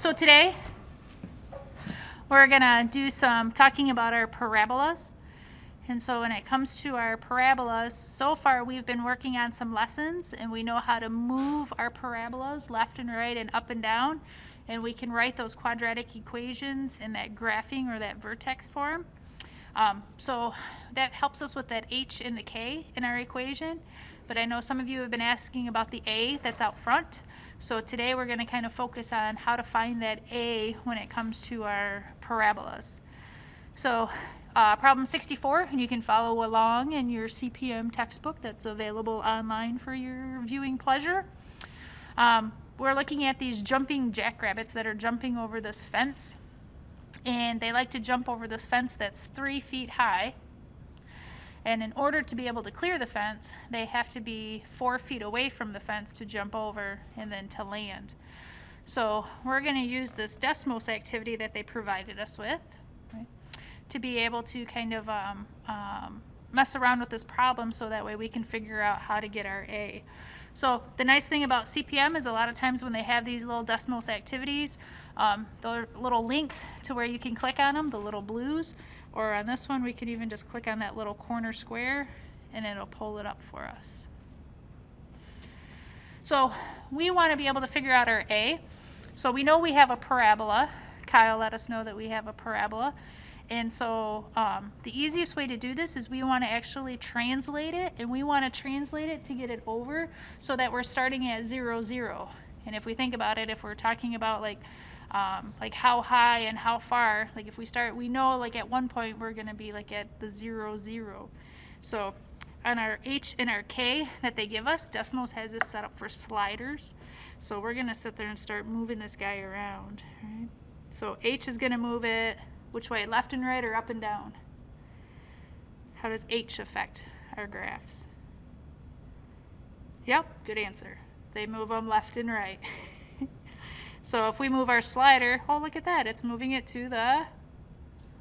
So today we're gonna do some talking about our parabolas. And so when it comes to our parabolas, so far we've been working on some lessons and we know how to move our parabolas left and right and up and down. And we can write those quadratic equations in that graphing or that vertex form. So that helps us with that h and the k in our equation. But I know some of you have been asking about the a that's out front. So today we're going to kind of focus on how to find that a when it comes to our parabolas. So problem 64, and you can follow along in your CPM textbook that's available online for your viewing pleasure. We're looking at these jumping jackrabbits that are jumping over this fence. And they like to jump over this fence that's 3 feet high. And in order to be able to clear the fence, they have to be 4 feet away from the fence to jump over and then to land. So we're going to use this Desmos activity that they provided us with, right, to be able to kind of mess around with this problem so that way we can figure out how to get our A. So the nice thing about CPM is a lot of times when they have these little Desmos activities, there are little links to where you can click on them, the little blues, or on this one we can even just click on that little corner square and it'll pull it up for us. So we want to be able to figure out our A. So we know we have a parabola. Kyle let us know that we have a parabola. And so the easiest way to do this is we want to actually translate it, and we want to translate it to get it over so that we're starting at 0, 0. And if we think about it, if we're talking about like how high and how far, like if we start, we know like at one point we're going to be like at the 0, 0. So on our H and our K that they give us, Desmos has this set up for sliders. So we're going to sit there and start moving this guy around. Right? So H is going to move it. Which way, left and right or up and down? How does H affect our graphs? Yep, good answer. They move them left and right. So if we move our slider, oh look at that, it's moving it to the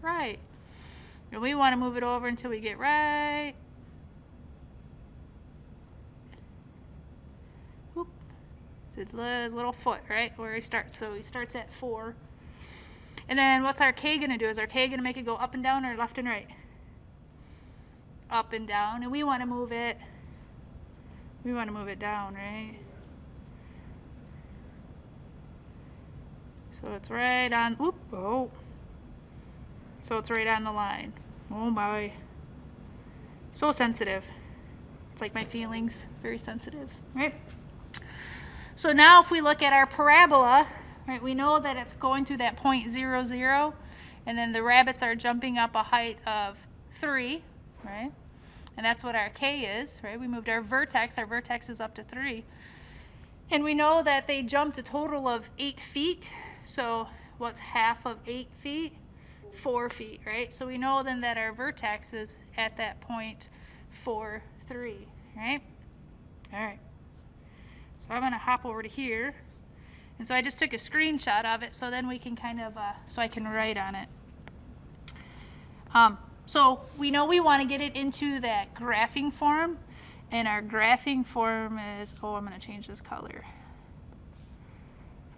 right. And we want to move it over until we get right. Whoop. His little foot, right, where he starts. So he starts at 4. And then what's our K going to do? Is our K going to make it go up and down or left and right? Up and down. And we want to move it down, right? So it's right on, whoop, oh. So it's right on the line. Oh my. So sensitive. It's like my feelings, very sensitive, right? So now if we look at our parabola, right, we know that it's going through that point 0, 0, and then the rabbits are jumping up a height of 3, right? And that's what our K is, right? We moved our vertex is up to 3. And we know that they jumped a total of 8 feet. So what's half of 8 feet? 4 feet, right? So we know then that our vertex is at that point 4, 3, right? All right. So I'm going to hop over to here. And so I just took a screenshot of it so then we can kind of, so I can write on it. So we know we want to get it into that graphing form. And our graphing form is, oh, I'm going to change this color.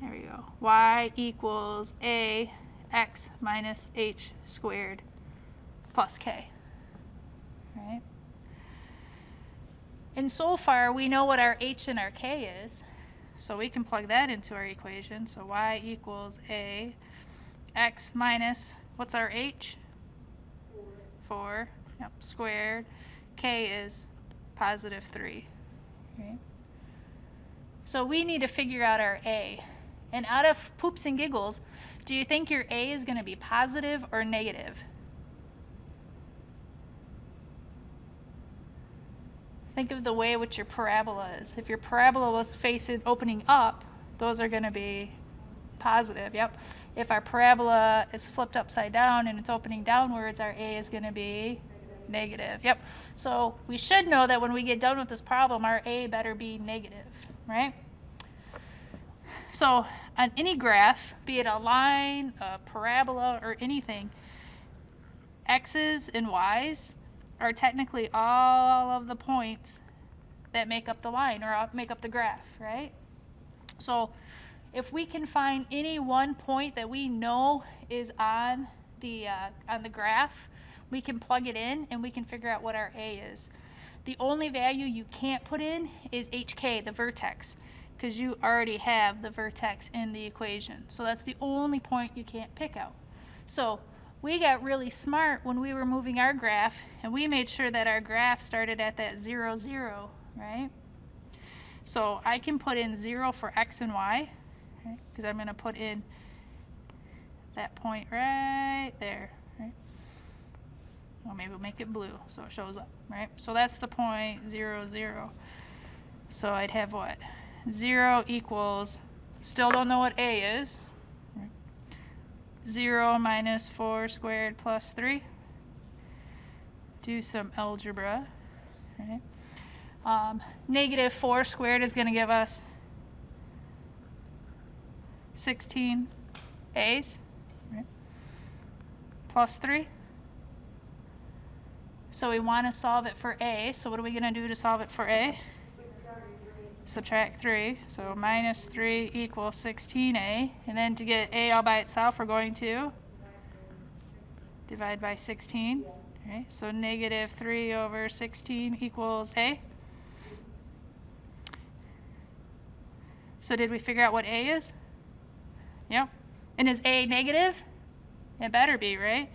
There we go. Y equals a x minus h squared plus k. Right? And so far we know what our h and our k is. So we can plug that into our equation. So y equals a x minus, what's our h? 4. Yep, squared. K is positive 3. Okay. So we need to figure out our a. And out of poops and giggles, do you think your a is going to be positive or negative? Think of the way which your parabola is. If your parabola was facing opening up, those are going to be positive. Yep. If our parabola is flipped upside down and it's opening downwards, our A is going to be negative. Yep. So we should know that when we get done with this problem, our A better be negative, right? So on any graph, be it a line, a parabola, or anything, X's and Y's are technically all of the points that make up the line or make up the graph, right? So if we can find any one point that we know is on the graph, we can plug it in and we can figure out what our A is. The only value you can't put in is HK, the vertex, because you already have the vertex in the equation. So that's the only point you can't pick out. So we got really smart when we were moving our graph, and we made sure that our graph started at that 0, 0, right? So I can put in 0 for x and y, right? Because I'm going to put in that point right there, right? Well, maybe we'll make it blue so it shows up, right? So that's the point 0, 0. So I'd have what? 0 equals, still don't know what A is. 0 minus 4 squared plus 3. Do some algebra, right? Negative 4 squared is going to give us 16 A's, right? Plus 3. So we want to solve it for A. So what are we going to do to solve it for A? Subtract 3. So minus 3 equals 16A. And then to get A all by itself, we're going to divide by 16. Right? So negative 3 over 16 equals A. So did we figure out what A is? Yep. And is A negative? It better be, right?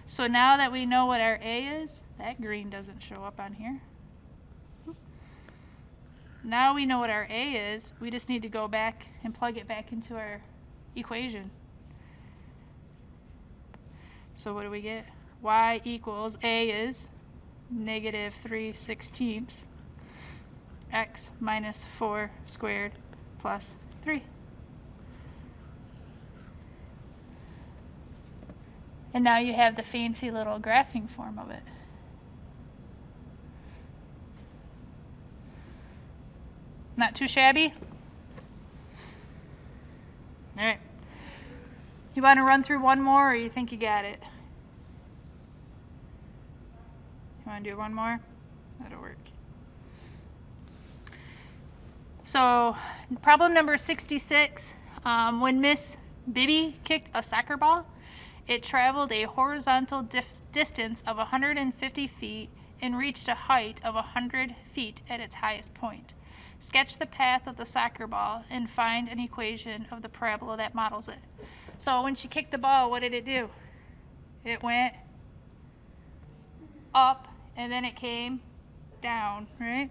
So now that we know what our A is, that green doesn't show up on here. Now we know what our A is, we just need to go back and plug it back into our equation. So what do we get? Y equals A is negative 3/16 x minus 4 squared plus 3. And now you have the fancy little graphing form of it. Not too shabby? All right. You want to run through one more, or you think you got it? You want to do one more? That'll work. So, problem number 66. When Miss Bibby kicked a soccer ball, it traveled a horizontal distance of 150 feet and reached a height of 100 feet at its highest point. Sketch the path of the soccer ball and find an equation of the parabola that models it. So when she kicked the ball, what did it do? It went up and then it came down, right?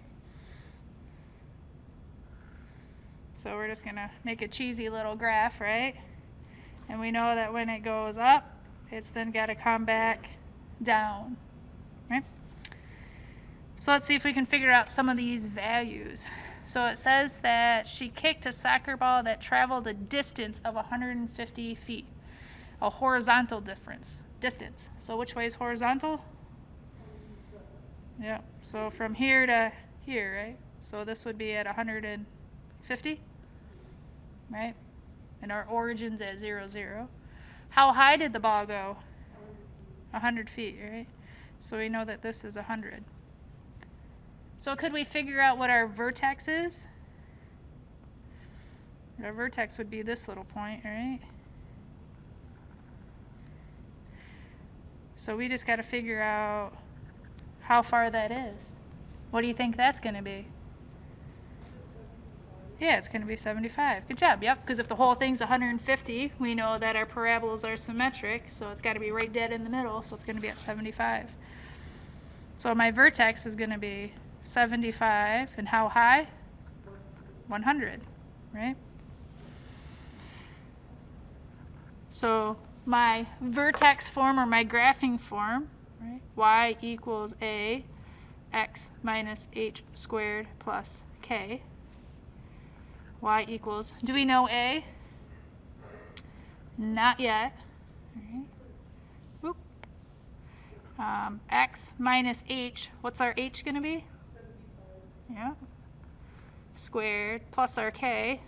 So we're just going to make a cheesy little graph, right? And we know that when it goes up, it's then got to come back down, right? So let's see if we can figure out some of these values. So it says that she kicked a soccer ball that traveled a distance of 150 feet, a horizontal distance. So which way is horizontal? Yeah, so from here to here, right? So this would be at 150, right? And our origin's at 0, 0. How high did the ball go? 100 feet, right? So we know that this is 100. So could we figure out what our vertex is? Our vertex would be this little point, right? So we just got to figure out how far that is. What do you think that's going to be? Yeah, it's going to be 75. Good job, yep. Because if the whole thing's 150, we know that our parabolas are symmetric, so it's got to be right dead in the middle, so it's going to be at 75. So my vertex is going to be 75, and how high? 100, right? So my vertex form, or my graphing form, right? Y equals A, x minus h squared plus k. Y equals, do we know A? Not yet. All right. Whoop. X minus h, what's our h going to be? Yeah. Squared plus our k,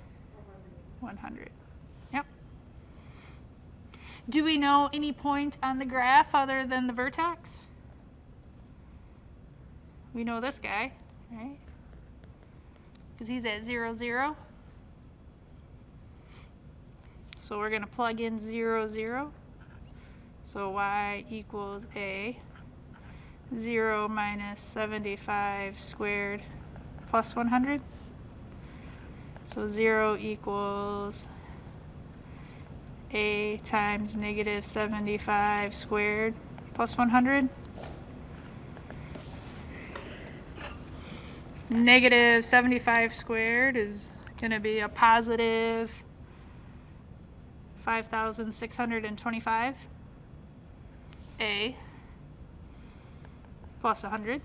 100. Yep. Do we know any point on the graph other than the vertex? We know this guy, right? Because he's at 0, 0. So we're going to plug in 0, 0. So y equals a. 0 minus 75 squared plus 100. So 0 equals a times negative 75 squared plus 100. Negative 75 squared is going to be a positive 5,625. A plus 100.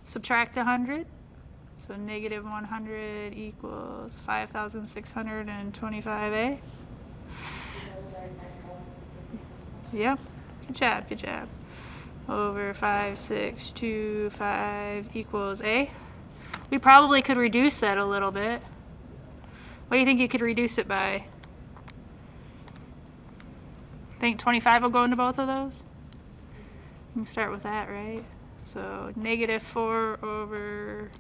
Subtract 100. So negative 100 equals 5,625A. Yep. Good job, good job. Over 5,625 equals A. We probably could reduce that a little bit. What do you think you could reduce it by? Think 25 will go into both of those? You can start with that, right? So negative 4 over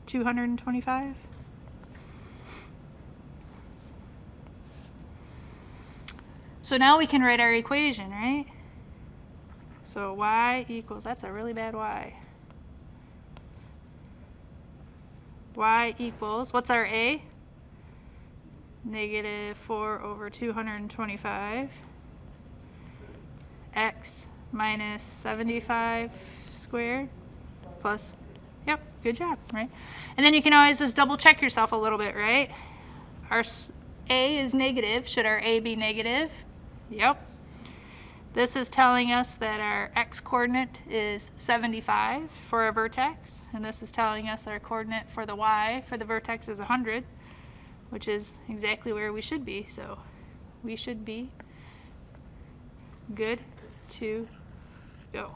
225. So now we can write our equation, right? So y equals, that's a really bad y. Y equals, what's our a? Negative 4 over 225. X minus 75 squared plus, yep, good job, right? And then you can always just double check yourself a little bit, right? Our a is negative. Should our a be negative? Yep. This is telling us that our x coordinate is 75 for our vertex, and this is telling us our coordinate for the y for the vertex is 100, which is exactly where we should be. So we should be good to go.